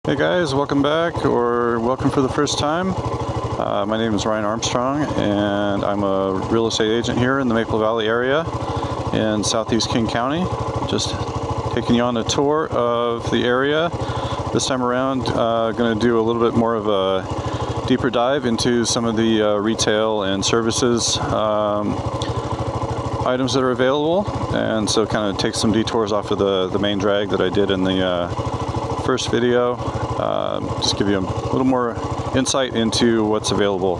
Hey guys, welcome back, or welcome for the first time. My name is Ryan Armstrong, and I'm a real estate agent here in the Maple Valley area in southeast King County. Just taking you on a tour of the area. This time around, going to do a little bit more of a deeper dive into some of the retail and services items that are available, and so kind of take some detours off of the main drag that I did in the first video. Just give you a little more insight into what's available.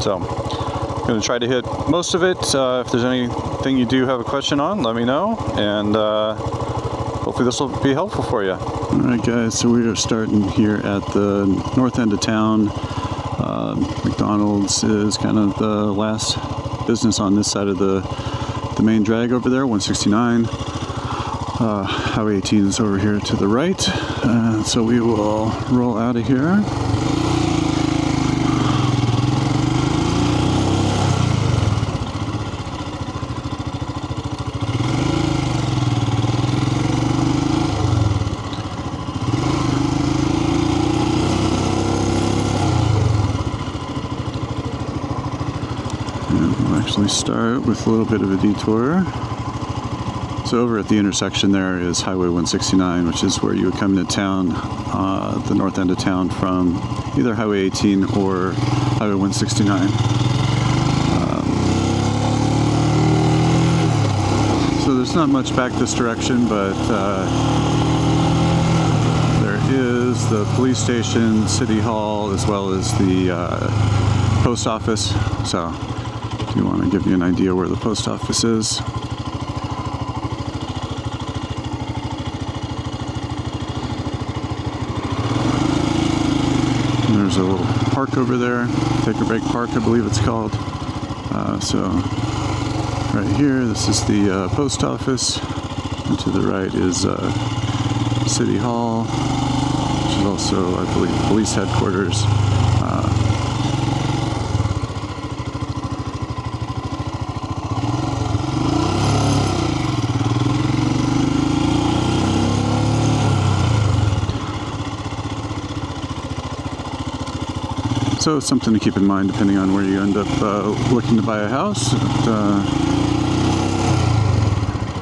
So I'm going to try to hit most of it. If there's anything you do have a question on, let me know, and hopefully this will be helpful for you. Alright guys, so we are starting here at the north end of town. McDonald's is kind of the last business on this side of the main drag over there, 169. Highway 18 is over here to the right, so we will roll out of here. And we'll actually start with a little bit of a detour. So over at the intersection there is Highway 169, which is where you would come into town, the north end of town, from either Highway 18 or Highway 169. So there's not much back this direction, but there is the police station, City Hall, as well as the post office. So if you want to give you an idea where the post office is. There's a little park over there, Take a Break Park, I believe it's called. So right here, this is the post office, and to the right is City Hall, which is also, I believe, police headquarters. So it's something to keep in mind depending on where you end up looking to buy a house, and,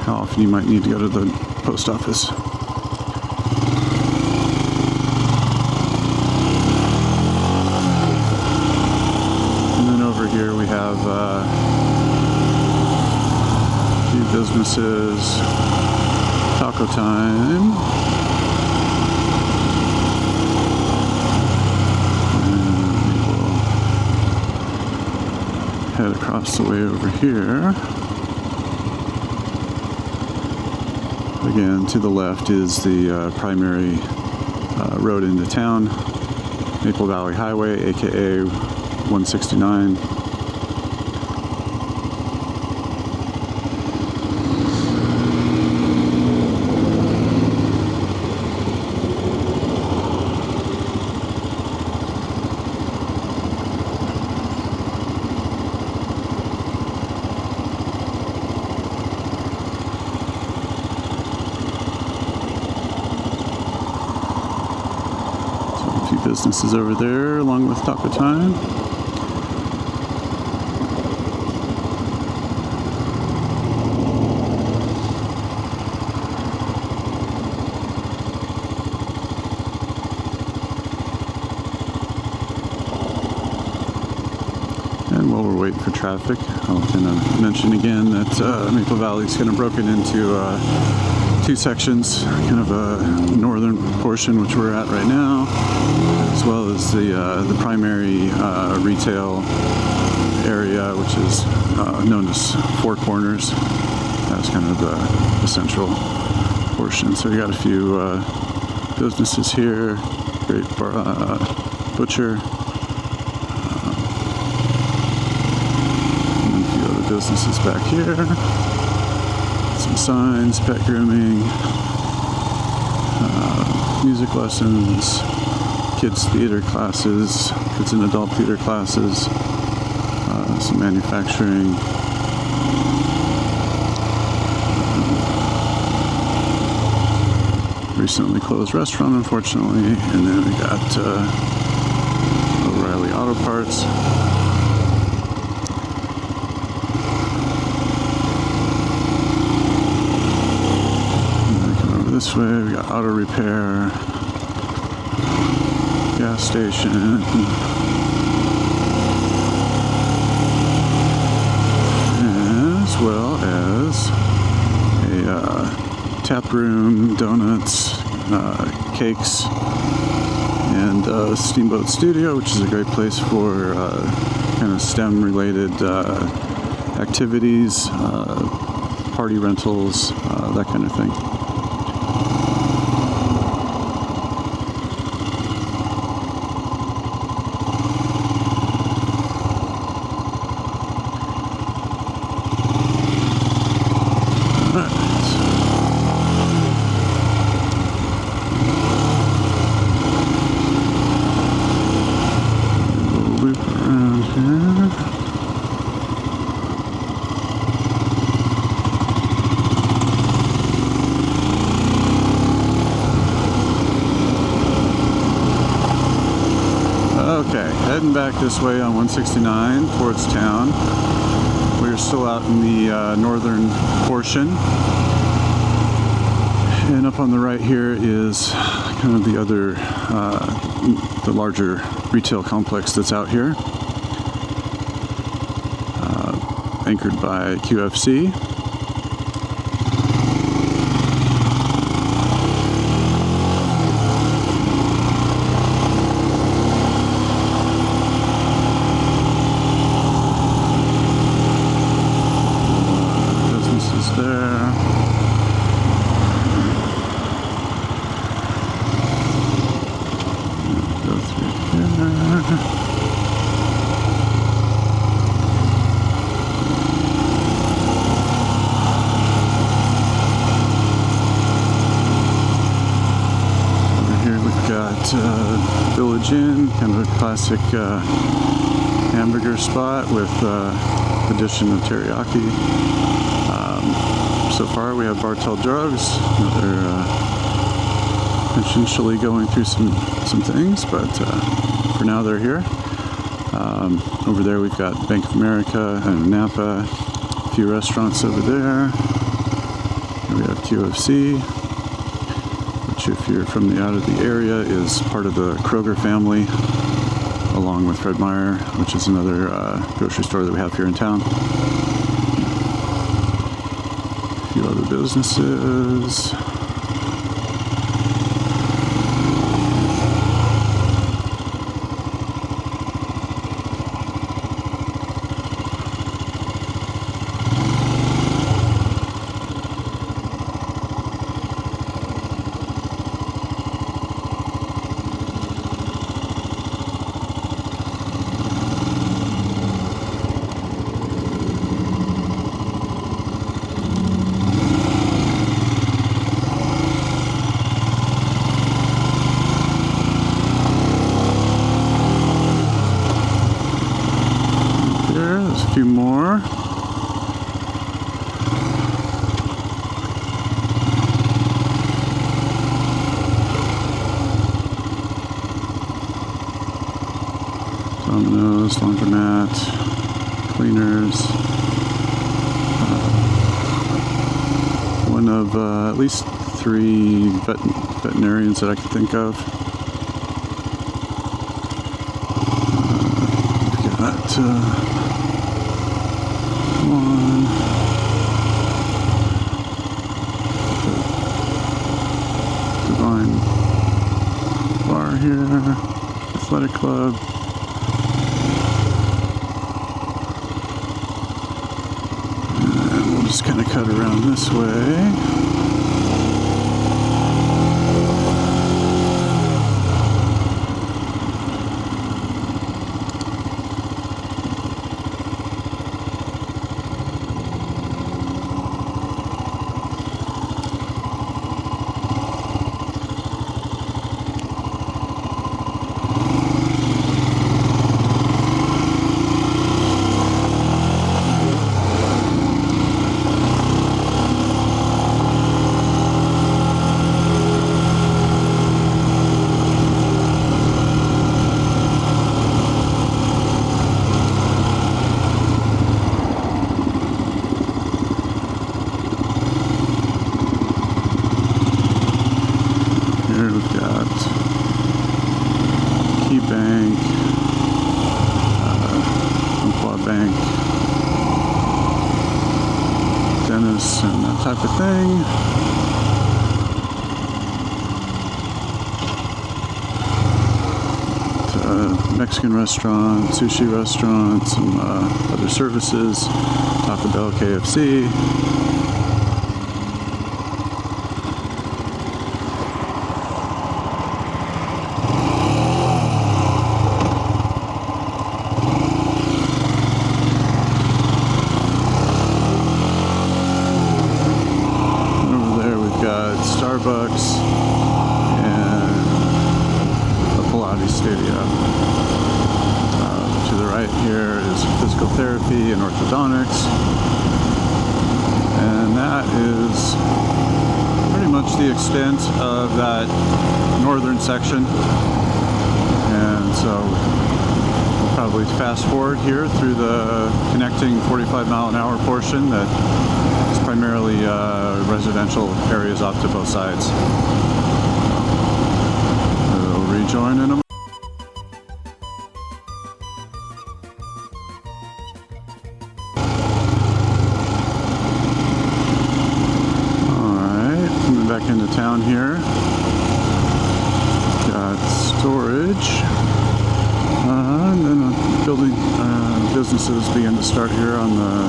how often you might need to go to the post office. And then over here we have a few businesses. Taco Time. Head across the way over here. Again, to the left is the primary road into town, Maple Valley Highway, aka 169. Businesses over there, along with Taco Time. And while we're waiting for traffic, I'll kind of mention again that Maple Valley is kind of broken into two sections, kind of a northern portion, which we're at right now, as well as the primary retail area, which is known as Four Corners. That's kind of the central portion. So we got a few businesses here, great butcher, and a few other businesses back here. Some signs, pet grooming, music lessons, kids theater classes, kids and adult theater classes, some manufacturing, recently closed restaurant, unfortunately. And then we got O'Reilly Auto Parts. And then come over this way, we got auto repair, gas station, as well as a tap room, donuts, cakes, and Steamboat Studio, which is a great place for kind of STEM related activities, party rentals, that kind of thing. Okay, heading back this way on 169 towards town. We're still out in the northern portion. And up on the right here is kind of the other, the larger retail complex that's out here. Anchored by QFC. Village Inn, kind of a classic hamburger spot with addition of teriyaki. So far we have Bartell Drugs. They're potentially going through some things, but for now they're here. Over there we've got Bank of America and Napa, a few restaurants over there. Here we have QFC, which if you're from the out of the area is part of the Kroger family, along with Fred Meyer, which is another grocery store that we have here in town. A few other businesses. Few more. Domino's, laundromat, cleaners. One of at least 3 veterinarians that I can think of. We've got one. Divine Bar here, Athletic Club. And we'll just kind of cut around this way. we've got Key Bank, Enumclaw Bank, Dennis, and that type of thing. Mexican restaurant, sushi restaurant, some other services, Taco Bell, KFC. Over there we've got Starbucks and the Pilates studio. To the right here is physical therapy and orthodontics, and that is pretty much the extent of that northern section. And so we'll probably fast forward here through the connecting 45-mile-an-hour portion that is primarily residential areas off to both sides. We'll rejoin in a back into town here. Got storage, and then building businesses begin to start here on the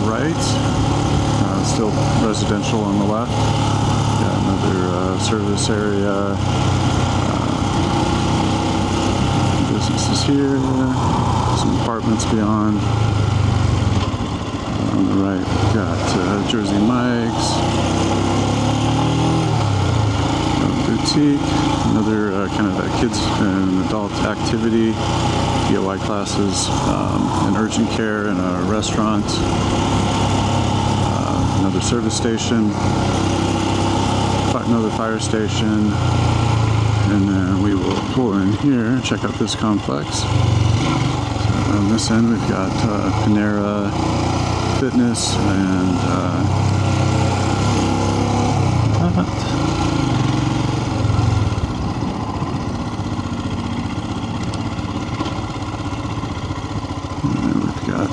right. Still residential on the left. Got another service area. Businesses here. Some apartments beyond. On the right, we've got Jersey Mike's. Another kind of a kids and adult activity, DIY classes, an urgent care and a restaurant, another service station, another fire station, and then we will pull in here and check out this complex. So on this end we've got Panera Fitness and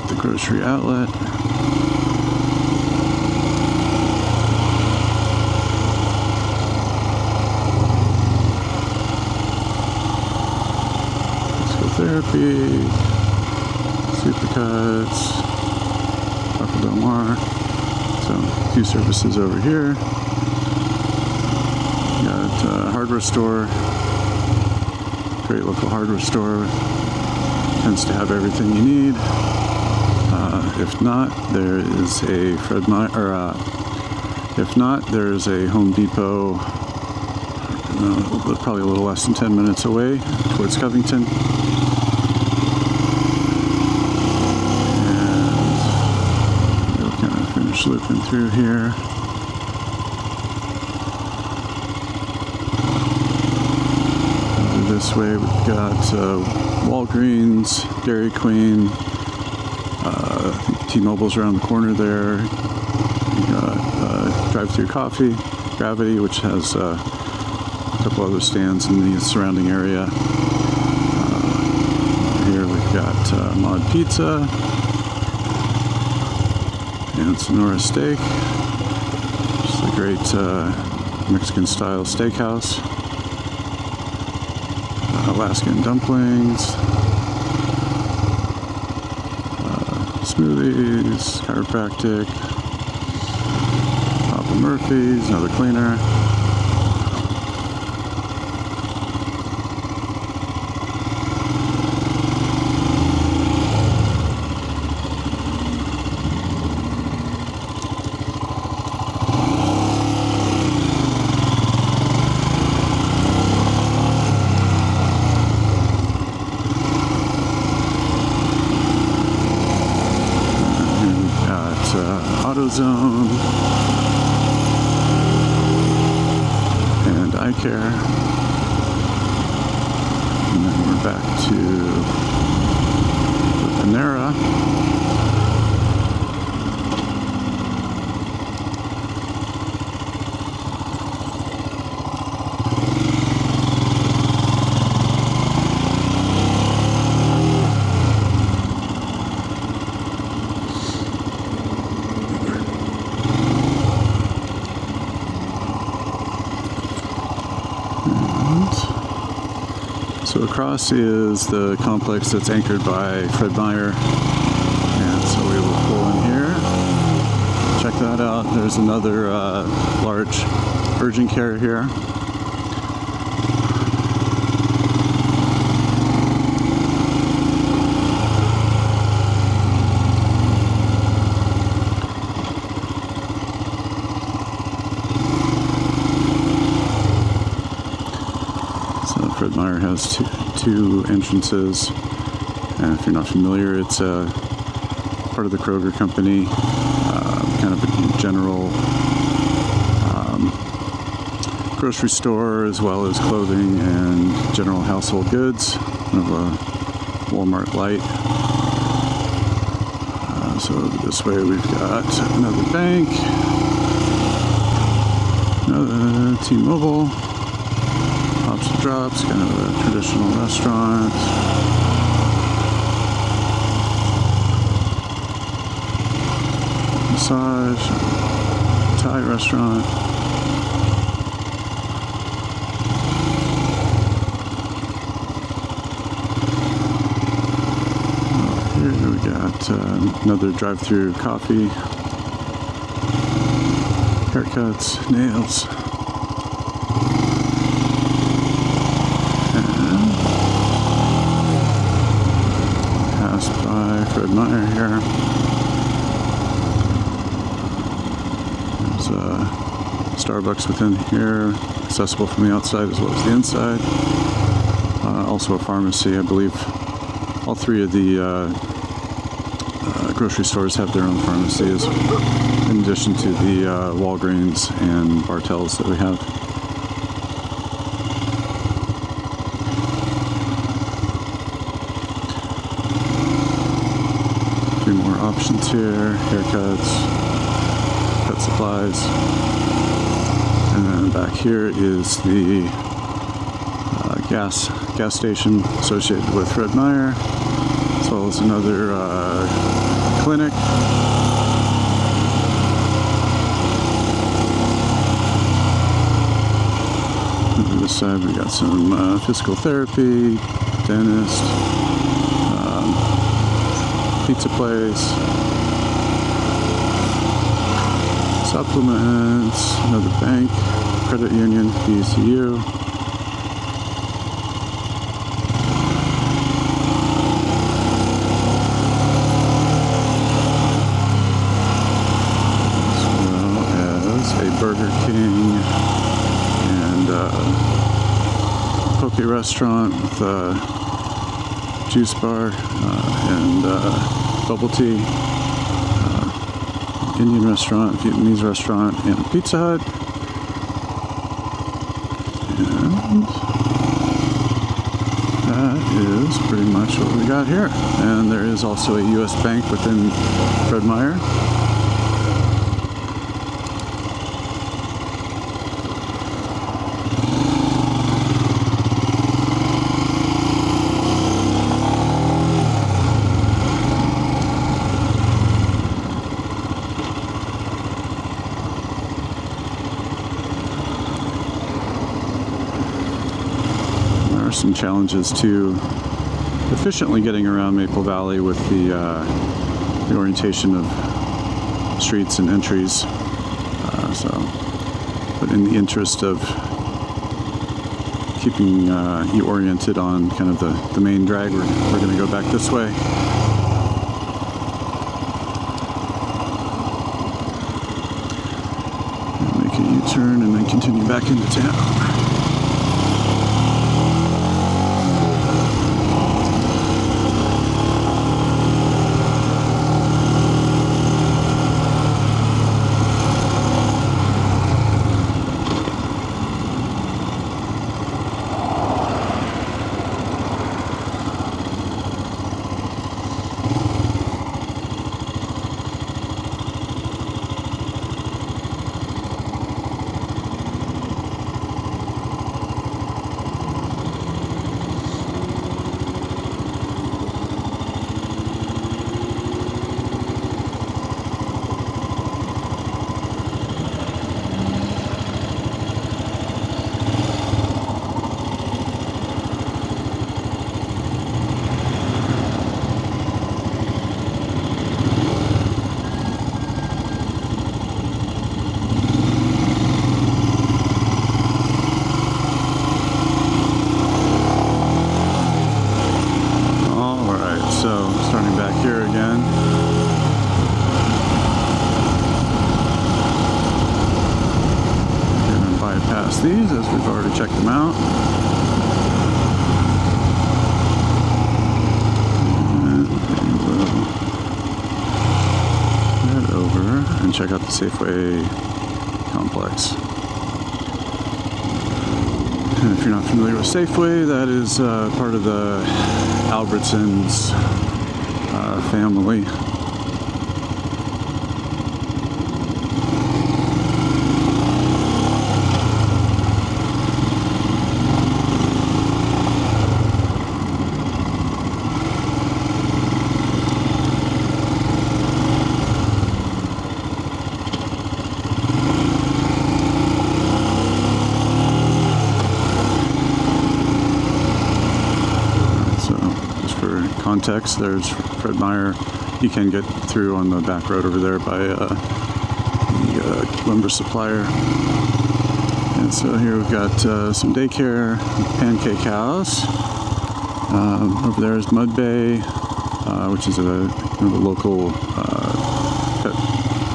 the grocery outlet. Physical therapy, Supercuts, Taco Del Mar. So a few services over here. Got a hardware store, great local hardware store. Tends to have everything you need. If not, there is a Fred Meyer, or if not, there is a Home Depot, probably a little less than 10 minutes away towards Covington. And we'll kind of finish looping through here. This way we've got Walgreens, Dairy Queen, T-Mobile's around the corner there. We've got drive-through coffee, Gravity, which has a couple other stands in the surrounding area. Here we've got Mod Pizza and Sonora Steak, which is a great Mexican-style steakhouse. Alaskan dumplings, smoothies, chiropractic, Papa Murphy's, another cleaner. AutoZone and eye care, and then we're back to the Panera. So across is the complex that's anchored by Fred Meyer, and so we will pull in here. Check that out. There's another large urgent care here. Fred Meyer has two entrances, and if you're not familiar, it's a part of the Kroger company, kind of a general grocery store, as well as clothing and general household goods, kind of a Walmart light. So this way we've got another bank, another T-Mobile, Hops and Drops, kind of a traditional restaurant. Massage, Thai restaurant. Here we got another drive-through coffee, haircuts, nails. By Fred Meyer here. There's a Starbucks within here, accessible from the outside as well as the inside. Also a pharmacy, I believe. All three of the grocery stores have their own pharmacies, in addition to the Walgreens and Bartell's that we have. More options here, haircuts, pet supplies, and then back here is the gas station associated with Fred Meyer, as well as another clinic. On this side we got some physical therapy, dentist, pizza place, supplements, another bank, credit union, PCU. As well as a Burger King and poke restaurant with a juice bar and bubble tea, Indian restaurant, Vietnamese restaurant, and a Pizza Hut. And that is pretty much what we got here. And there is also a U.S. Bank within Fred Meyer. Some challenges to efficiently getting around Maple Valley with the orientation of streets and entries. But in the interest of keeping you oriented on kind of the main drag, we're going to go back this way. And make a U-turn and then continue back into town. check out the Safeway complex. And if you're not familiar with Safeway, that is part of the Albertsons family. Context, there's Fred Meyer. You can get through on the back road over there by the lumber supplier. And so here we've got some daycare, Pancake House. Over there is Mud Bay, which is a local pet,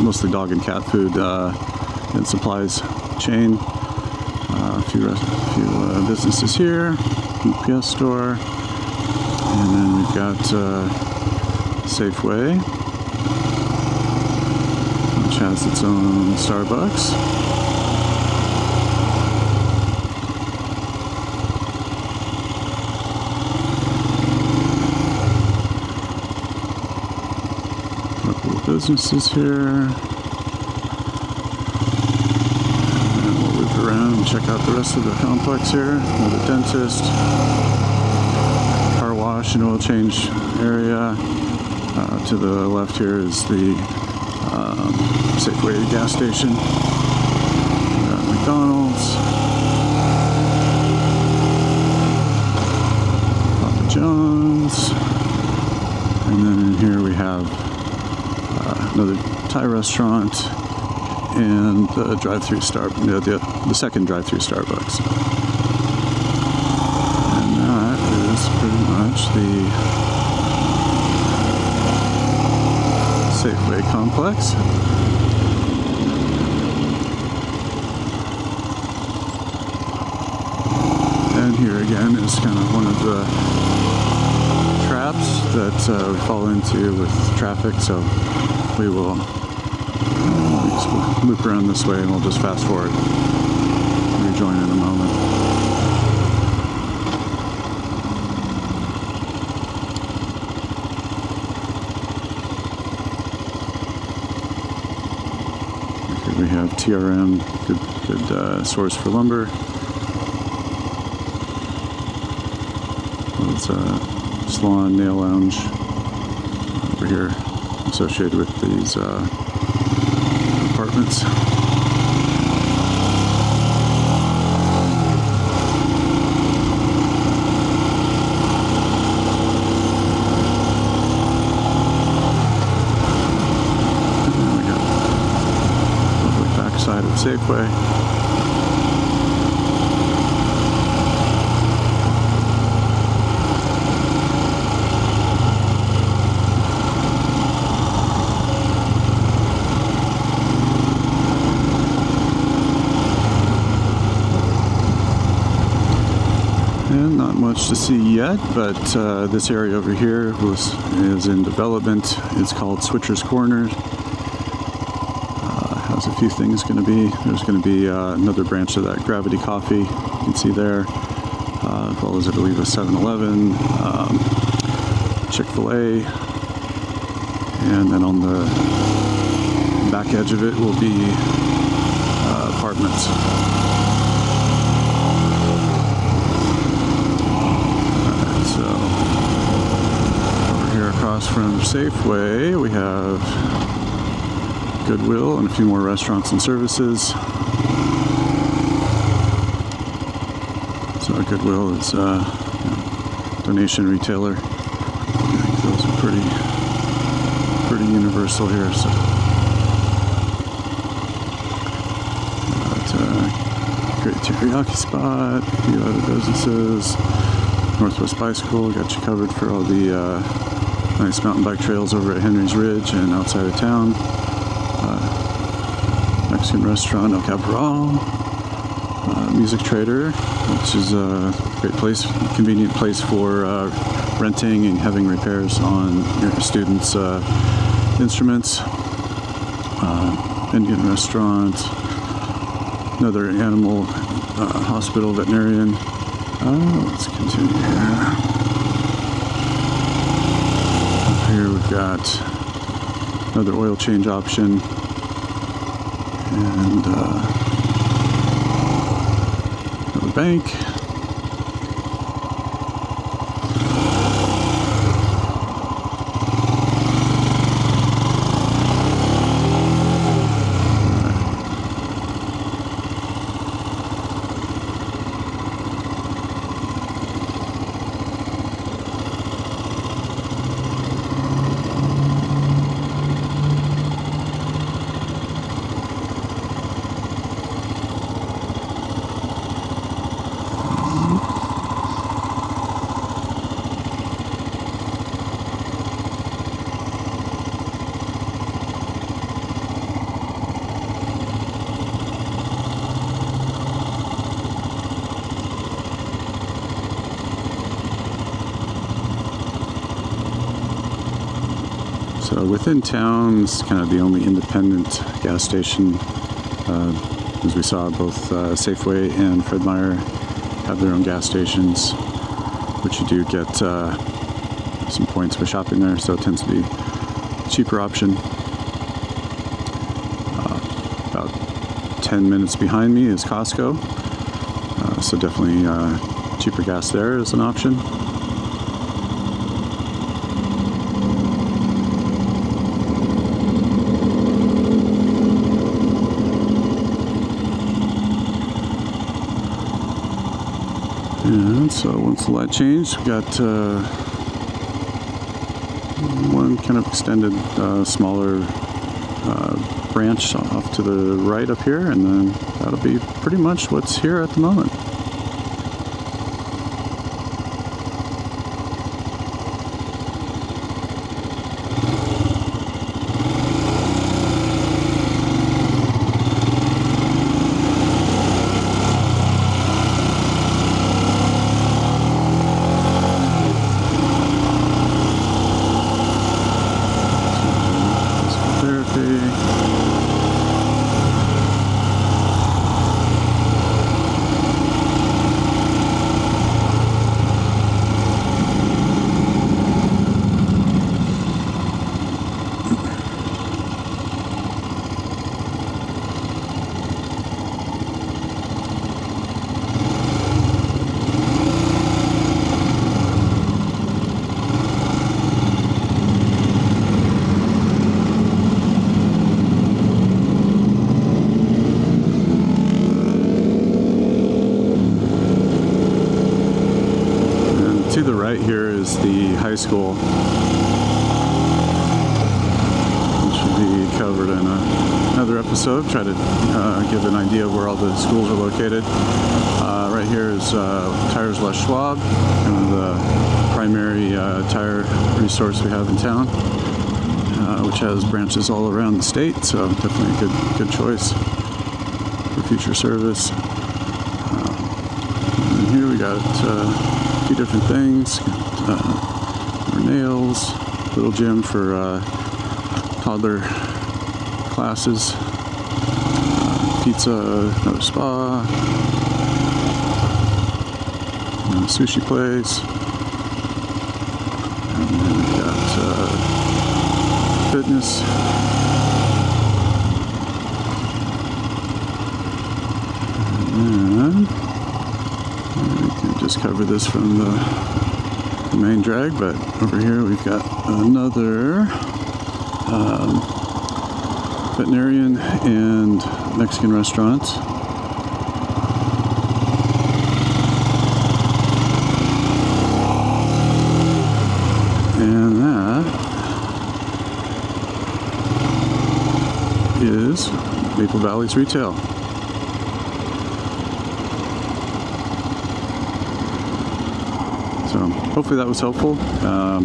mostly dog and cat food and supplies chain. A few businesses here, UPS store. And then we've got Safeway, which has its own Starbucks. A couple of businesses here. And we'll loop around and check out the rest of the complex here. Another dentist. Wash and oil change area. To the left here is the Safeway gas station. McDonald's, Papa John's, and then in here we have another Thai restaurant and the drive-through the second drive-through Starbucks. Pretty much the Safeway complex. And here again is kind of one of the traps that we fall into with traffic, so we will loop around this way and we'll just fast forward. Rejoin in a moment. We have TRM, good source for lumber. Well, it's a salon, nail lounge over here associated with these apartments. Side of Safeway. And not much to see yet, but this area over here is in development. It's called Switcher's Corner. Has a few things going to be. There's going to be another branch of that Gravity Coffee, you can see there, as well as I believe a 7-Eleven, Chick-fil-A, and then on the back edge of it will be apartments. Alright, so over here across from Safeway we have Goodwill and a few more restaurants and services. So Goodwill is a donation retailer. I think those are pretty universal here. So great teriyaki spot, a few other businesses. Northwest Bicycle got you covered for all the nice mountain bike trails over at Henry's Ridge and outside of town. Mexican restaurant El Cabral, Music Trader, which is a great place, convenient place for renting and having repairs on your students' instruments. Indian restaurant, another animal hospital, veterinarian. Let's continue here. Here we've got another oil change option, and another bank. So within town, it's kind of the only independent gas station. As we saw, both Safeway and Fred Meyer have their own gas stations, which you do get some points for shopping there, so it tends to be a cheaper option. About 10 minutes behind me is Costco, so definitely cheaper gas there is an option. And so once the light changed, we got one kind of extended smaller branch off to the right up here, and then that'll be pretty much what's here at the moment. To the right here is the high school, which will be covered in another episode. Try to give an idea of where all the schools are located. Right here is Tires Les Schwab, kind of the primary tire resource we have in town, which has branches all around the state, so definitely a good choice for future service. And here we got few different things, more nails, little gym for toddler classes, pizza, another spa, sushi place, and then we've got fitness, and we can just cover this from the main drag, but over here we've got another veterinarian and Mexican restaurant. And that is Maple Valley's retail. So hopefully that was helpful. A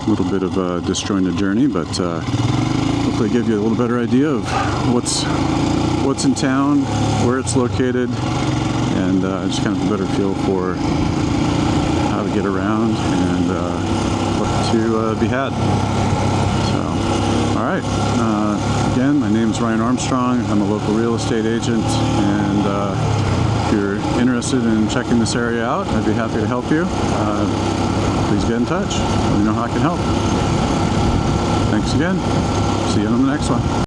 little bit of a disjointed journey, but hopefully give you a little better idea of what's in town, where it's located, and just kind of a better feel for how to get around and what to be had. So, all right. Again, my name is Ryan Armstrong. I'm a local real estate agent, and if you're interested in checking this area out, I'd be happy to help you. Please get in touch. Let me know how I can help. Thanks again. See you on the next one.